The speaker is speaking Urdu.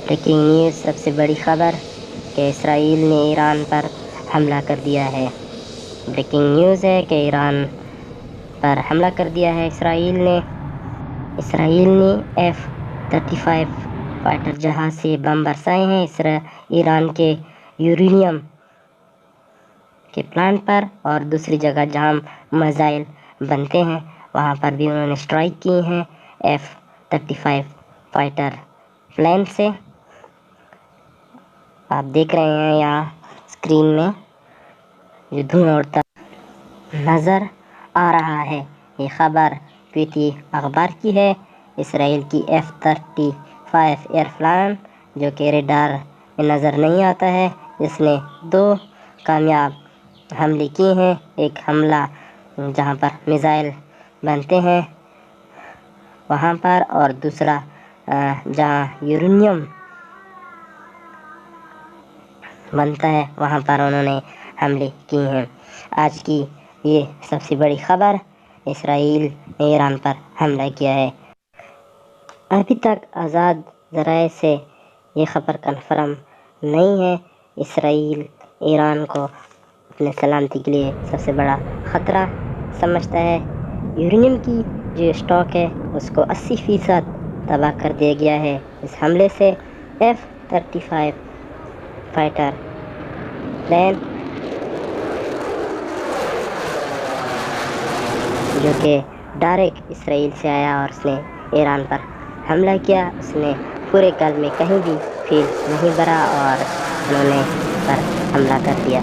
بریکنگ نیوز، سب سے بڑی خبر کہ اسرائیل نے ایران پر حملہ کر دیا ہے۔ بریکنگ نیوز ہے کہ ایران پر حملہ کر دیا ہے اسرائیل نے F-35 فائٹر جہاز سے بم برسائے ہیں ایران کے یورینیم کے پلانٹ پر، اور دوسری جگہ جہاں میزائل بنتے ہیں وہاں پر بھی انہوں نے اسٹرائک کیے ہیں F-35 فائٹر پلین سے۔ آپ دیکھ رہے ہیں یہاں اسکرین میں جو دھواں اڑتا نظر آ رہا ہے، یہ خبر پیٹی اخبار کی ہے۔ اسرائیل کی F-35 ایئرپلین جو کہ ریڈار میں نظر نہیں آتا ہے، اس نے 2 کامیاب حملے کیے ہیں۔ ایک حملہ جہاں پر میزائل بنتے ہیں وہاں پر، اور دوسرا جہاں یورینیم بنتا ہے وہاں پر انہوں نے حملے کیے ہیں۔ آج کی یہ سب سے بڑی خبر، اسرائیل نے ایران پر حملہ کیا ہے۔ ابھی تک آزاد ذرائع سے یہ خبر کنفرم نہیں ہے۔ اسرائیل ایران کو اپنے سلامتی کے لیے سب سے بڑا خطرہ سمجھتا ہے۔ یورینیم کی جو اسٹاک ہے اس کو 80% تباہ کر دیا گیا ہے اس حملے سے۔ F-35 فائٹر پلین جو کہ ڈائریکٹ اسرائیل سے آیا اور اس نے ایران پر حملہ کیا، اس نے پورے کل میں کہیں بھی فیل نہیں بھرا اور انہوں نے پر حملہ کر دیا۔